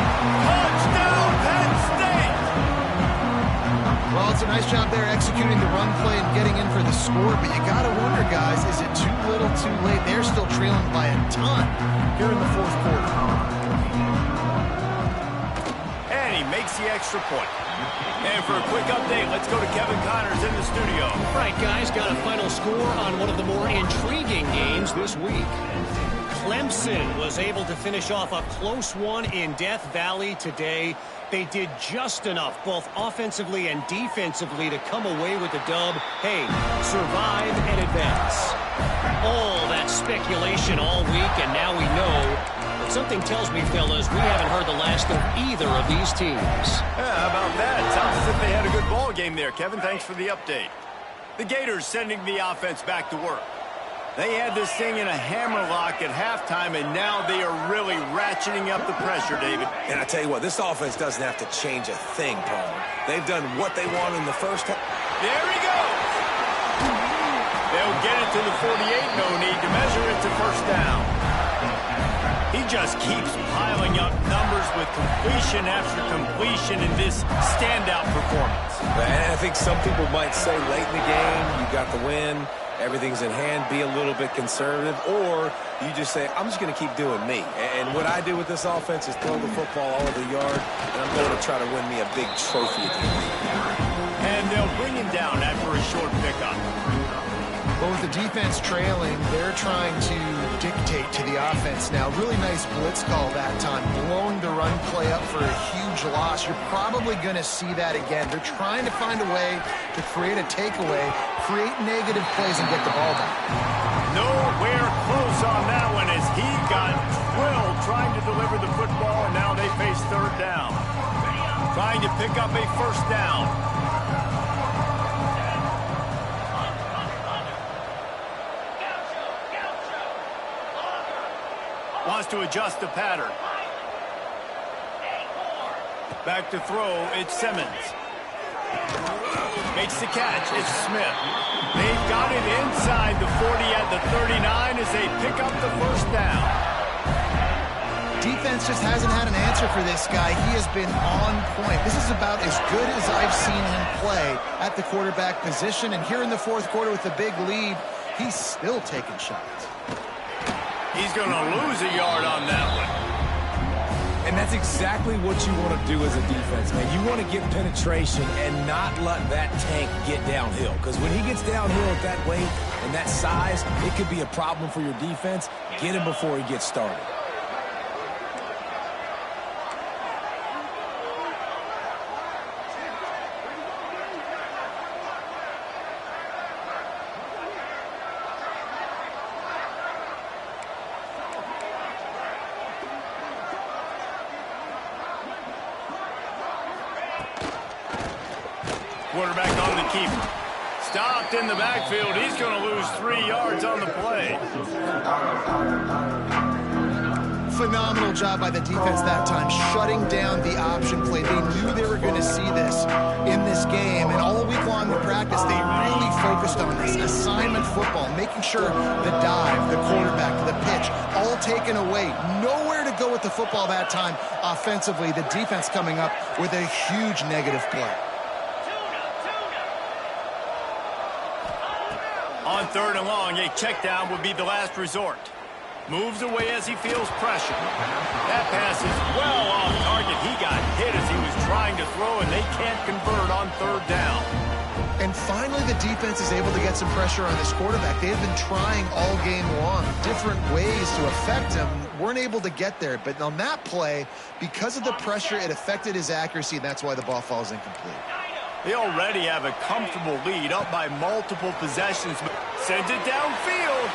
Touchdown, Penn State! Well, it's a nice job there executing the run play and getting in for the score, but you got to wonder, guys, is it too little, too late? They're still trailing by a ton here in the fourth quarter. And he makes the extra point. And for a quick update, let's go to Kevin Connors in the studio. Right, guys, got a final score on one of the more intriguing games this week. Clemson was able to finish off a close one in Death Valley today. They did just enough, both offensively and defensively, to come away with the dub. Hey, survive and advance. All that speculation all week, and now we know. But something tells me, fellas, we haven't heard the last of either of these teams. Yeah, how about that? Sounds as if they had a good ball game there, Kevin. Thanks for the update. The Gators sending the offense back to work. They had this thing in a hammerlock at halftime, and now they are really ratcheting up the pressure, David. And I tell you what, this offense doesn't have to change a thing, Palmer. They've done what they want in the first half. There he goes. They'll get it to the 48. No need to measure it to first down. He just keeps piling up numbers with completion after completion in this standout performance. And I think some people might say late in the game, you got the win, everything's in hand, be a little bit conservative, or you just say, I'm just going to keep doing me. And what I do with this offense is throw the football all over the yard, and I'm going to try to win me a big trophy at the end. And they'll bring him down after a short pickup. But with the defense trailing, they're trying to dictate to the offense now. Really nice blitz call that time, blowing the run play up for a huge loss. You're probably going to see that again. They're trying to find a way to create a takeaway, create negative plays, and get the ball back. Nowhere close on that one as he got drilled trying to deliver the football, and now they face third down. Trying to pick up a first down. Wants to adjust the pattern. Back to throw, it's Simmons. Makes the catch, it's Smith. They've got it inside the 40 at the 39 as they pick up the first down. Defense just hasn't had an answer for this guy. He has been on point. This is about as good as I've seen him play at the quarterback position. And here in the fourth quarter with the big lead, he's still taking shots. He's going to lose a yard on that one. And And that's exactly what you want to do as a defense, man. You want to get penetration and not let that tank get downhill. Because when he gets downhill at that weight and that size, it could be a problem for your defense. Get him before he gets started. Quarterback on the keeper. Stopped in the backfield. He's going to lose 3 yards on the play. Phenomenal job by the defense that time, shutting down the option play. They knew they were going to see this in this game, and all week long in practice, they really focused on this assignment football, making sure the dive, the quarterback, the pitch, all taken away. Nowhere to go with the football that time offensively. The defense coming up with a huge negative play. On 3rd and long, a check down would be the last resort. Moves away as he feels pressure. That pass is well off target. He got hit as he was trying to throw, and they can't convert on 3rd down. And finally, the defense is able to get some pressure on this quarterback. They have been trying all game long, different ways to affect him. Weren't able to get there. But on that play, because of the pressure, it affected his accuracy, and that's why the ball falls incomplete. They already have a comfortable lead, up by multiple possessions. Sends it downfield.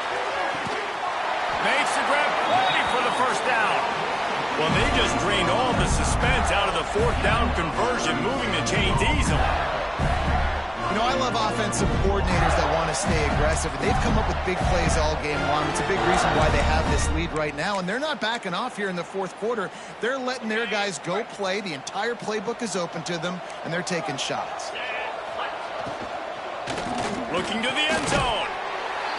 Makes the grab, ready for the 1st down. Well, they just drained all the suspense out of the 4th down conversion, moving the chains easily. You know, I love offensive coordinators that want to stay aggressive, and they've come up with big plays all game long. It's a big reason why they have this lead right now, and they're not backing off here in the 4th quarter. They're letting their guys go play. The entire playbook is open to them, and they're taking shots. Looking to the end zone.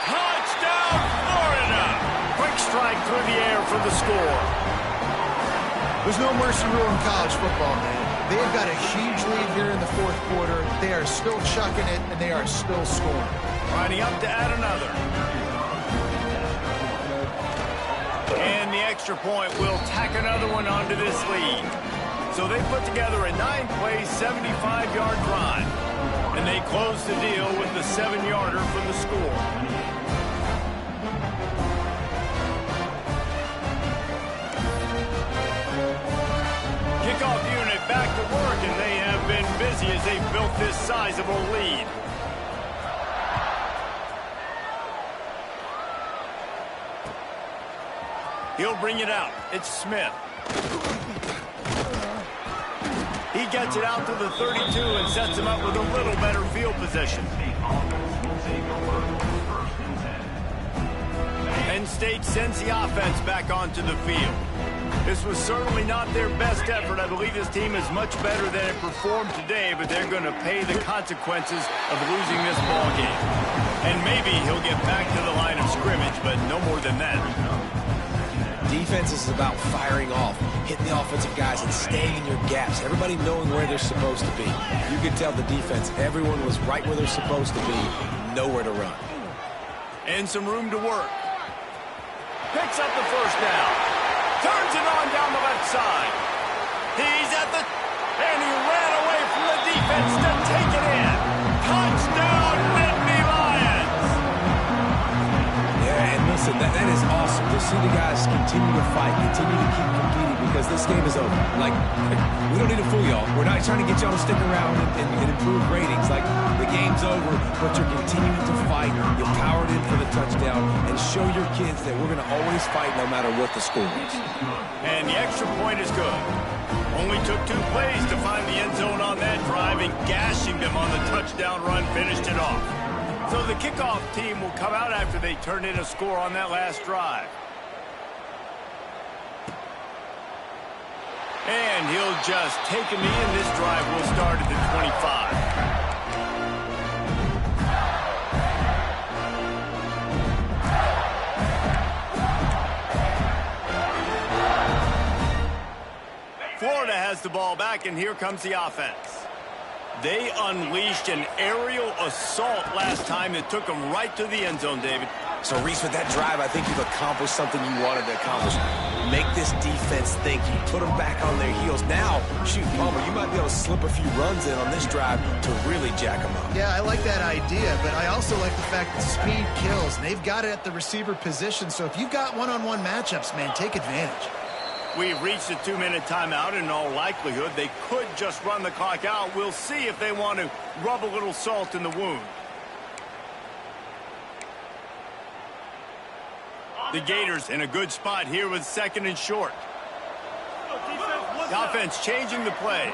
Touchdown, Florida! Quick strike through the air for the score. There's no mercy rule in college football, man. They've got a huge lead here in the 4th quarter. They are still chucking it, and they are still scoring. Lining up to add another. And the extra point will tack another one onto this lead. So they put together a 9-play, 75-yard drive. And they close the deal with the 7-yarder for the score. Kickoff unit back to work, and they have been busy as they built this sizable lead. He'll bring it out. It's Smith. He gets it out to the 32 and sets him up with a little better field position. Penn State sends the offense back onto the field. This was certainly not their best effort. I believe this team is much better than it performed today, but they're going to pay the consequences of losing this ball game. And maybe he'll get back to the line of scrimmage, but no more than that. Defense is about firing off, hitting the offensive guys, and staying in your gaps. Everybody knowing where they're supposed to be. You could tell the defense, everyone was right where they're supposed to be, nowhere to run. And some room to work. Picks up the 1st down. Turns it on down the left side. He's at the... And he ran away from the defense to take it in. Touchdown, Nittany Lions! Yeah, and listen, that is awesome to see the guys continue to fight, continue to keep competing, because this game is over. Like, we don't need to fool y'all. We're not trying to get y'all to stick around and improve ratings. Like, the game's over, but you're continuing to fight. You powered in for the touchdown, and show your kids that we're going to always fight no matter what the score is. And the extra point is good. Only took 2 plays to find the end zone on that drive, and gashing them on the touchdown run finished it off. So the kickoff team will come out after they turn in a score on that last drive. And he'll just take a knee, and this drive will start at the 25. Florida has the ball back, and here comes the offense. They unleashed an aerial assault last time that took them right to the end zone, David. So, Reese, with that drive, I think you've accomplished something you wanted to accomplish. make this defense think. You put them back on their heels. Now, shoot, Palmer, you might be able to slip a few runs in on this drive to really jack them up. Yeah, I like that idea, but I also like the fact that speed kills. And they've got it at the receiver position, so if you've got one-on-one matchups, man, take advantage. We've reached a 2-minute timeout. In all likelihood, they could just run the clock out. We'll see if they want to rub a little salt in the wound. The Gators in a good spot here with 2nd and short. The offense changing the play.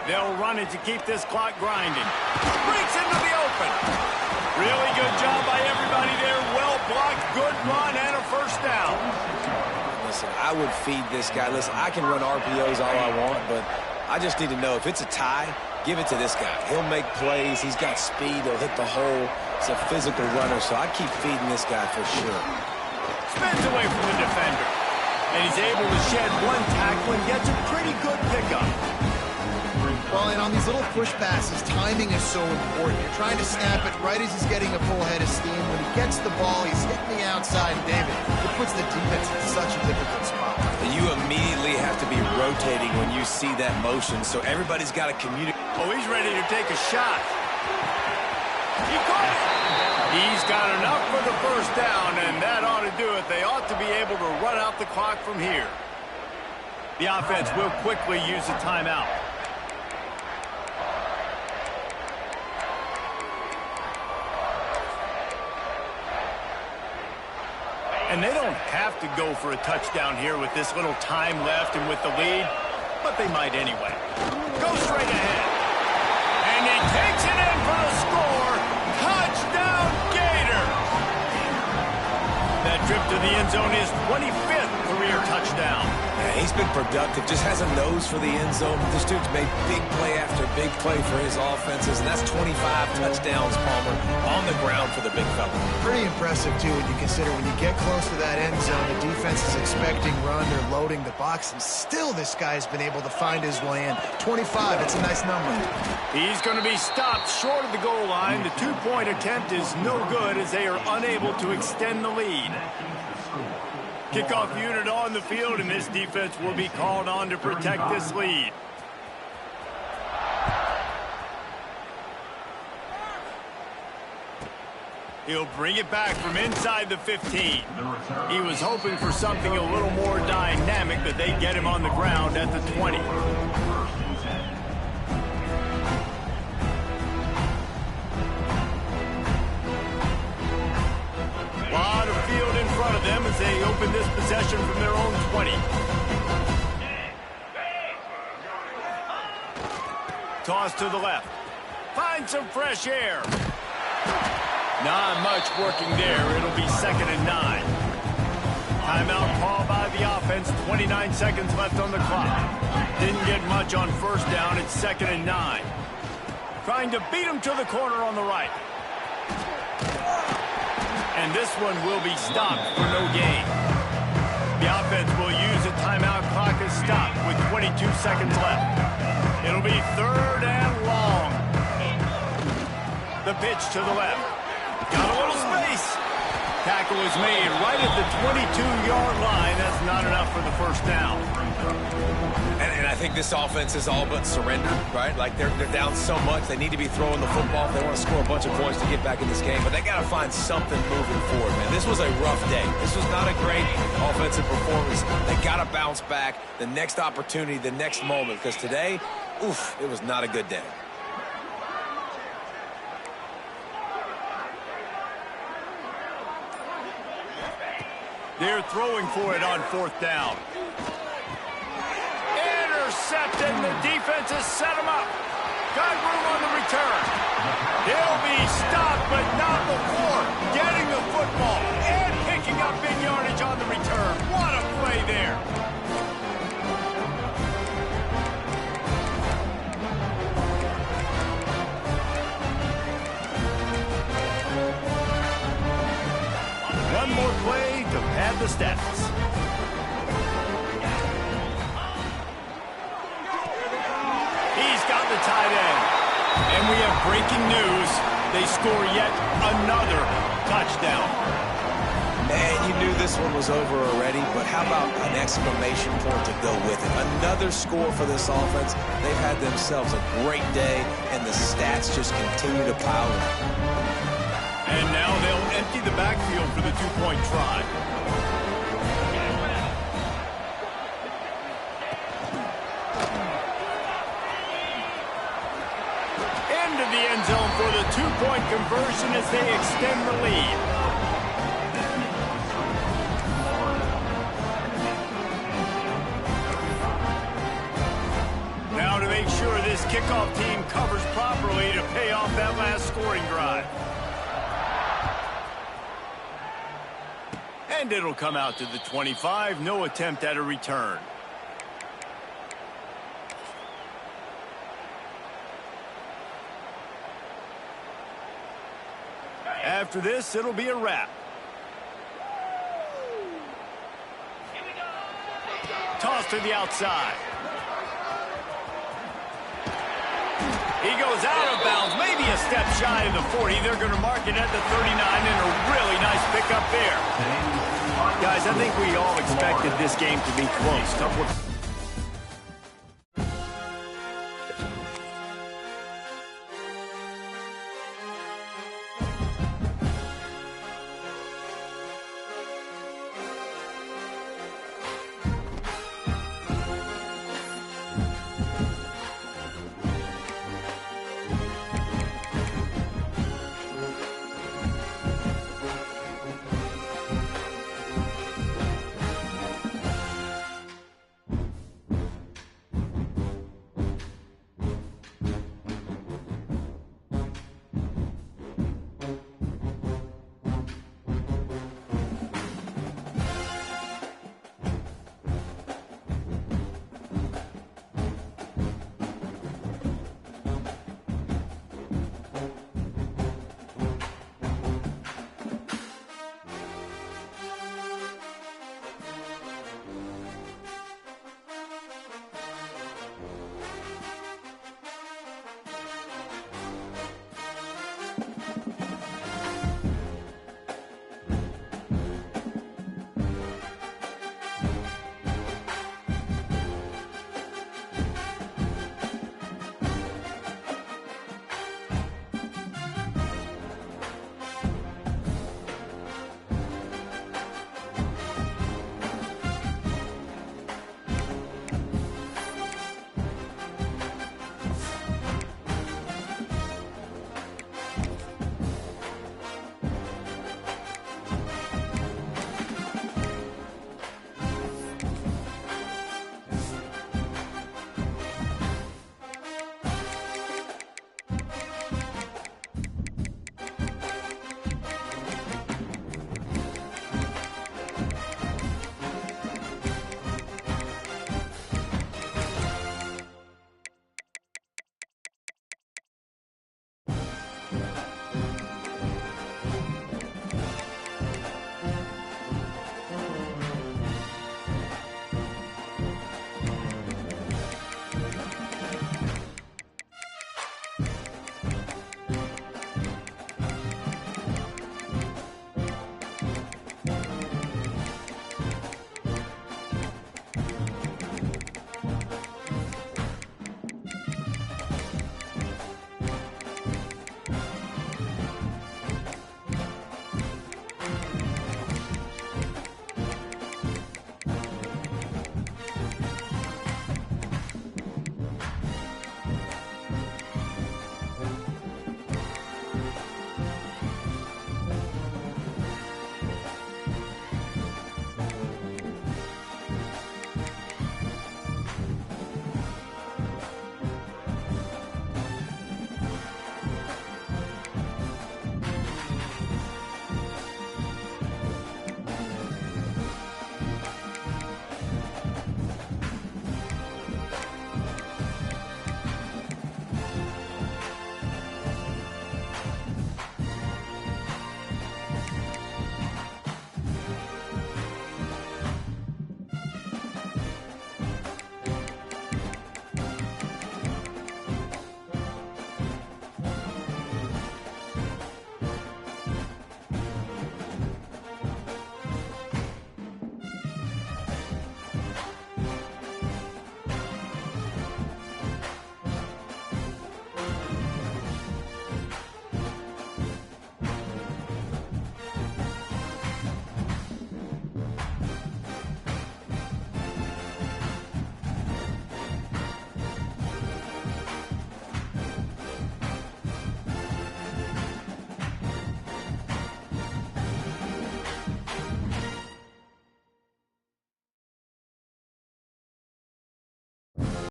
They'll run it to keep this clock grinding. Breaks into the open. Really good job by everybody there. Well blocked, good run, and a first down. Listen, I would feed this guy. Listen, I can run RPOs all I want, but I just need to know if it's a tie, give it to this guy. He'll make plays. He's got speed. He'll hit the hole. He's a physical runner, so I keep feeding this guy for sure. Spins away from the defender. And he's able to shed one tackle and gets a pretty good pickup. Well, and on these little push passes, timing is so important. You're trying to snap it right as he's getting a full head of steam. When he gets the ball, he's hitting the outside. David, it puts the defense in such a difficult spot. You immediately have to be rotating when you see that motion, so everybody's got to communicate. Oh, he's ready to take a shot. He caught it. He's got enough for the first down, and that ought to do it. They ought to be able to run out the clock from here. The offense will quickly use a timeout. And they don't have to go for a touchdown here with this little time left and with the lead, but they might anyway. Go straight ahead. And he takes it in for the score. Touchdown, Gators! That trip to the end zone is 25th career touchdown. Yeah, he's been productive, just has a nose for the end zone. This dude's made big play after big play for his offenses, and that's 25 touchdowns, Palmer, on the ground for the big fella. Pretty impressive, too, when you consider when you get close to that end zone, the defense is expecting run, they're loading the box, and still this guy's been able to find his way in. 25, it's a nice number. He's going to be stopped short of the goal line. The two-point attempt is no good as they are unable to extend the lead. Kickoff unit on the field, and this defense will be called on to protect this lead. He'll bring it back from inside the 15. He was hoping for something a little more dynamic, but they get him on the ground at the 20. A lot of field in front of them as they open this possession from their own 20. Toss to the left. Find some fresh air. Not much working there. It'll be 2nd and 9. Timeout call by the offense. 29 seconds left on the clock. Didn't get much on first down. It's 2nd and 9. Trying to beat him to the corner on the right. And this one will be stopped for no gain. The offense will use a timeout clock as stopped with 22 seconds left. It'll be 3rd and long. The pitch to the left. Got a little space. Tackle is made right at the 22-yard line. That's not enough for the first down. And I think this offense is all but surrendered, right? Like they're down so much, they need to be throwing the football if they want to score a bunch of points to get back in this game. But they got to find something moving forward, man. This was a rough day. This was not a great offensive performance. They got to bounce back. The next opportunity, the next moment, because today, oof, it was not a good day. They're throwing for it on 4th down. Intercepted, and the defense has set him up. Got room on the return. He'll be stopped, but not before getting the football and picking up big yardage on the return. What a play there. One more play to pad the stats. He's got the tight end. And we have breaking news. They score yet another touchdown. And you knew this one was over already, but how about an exclamation point to go with it? Another score for this offense. They've had themselves a great day, and the stats just continue to pile up. And now they'll empty the backfield for the two-point try. Into the end zone for the two-point conversion as they extend the lead. Now to make sure this kickoff team covers properly to pay off that last scoring drive. And it'll come out to the 25. No attempt at a return. After this, it'll be a wrap. Toss to the outside. He goes out of bounds, maybe a step shy of the 40. They're going to mark it at the 39, and a really nice pickup there. Guys, I think we all expected this game to be close.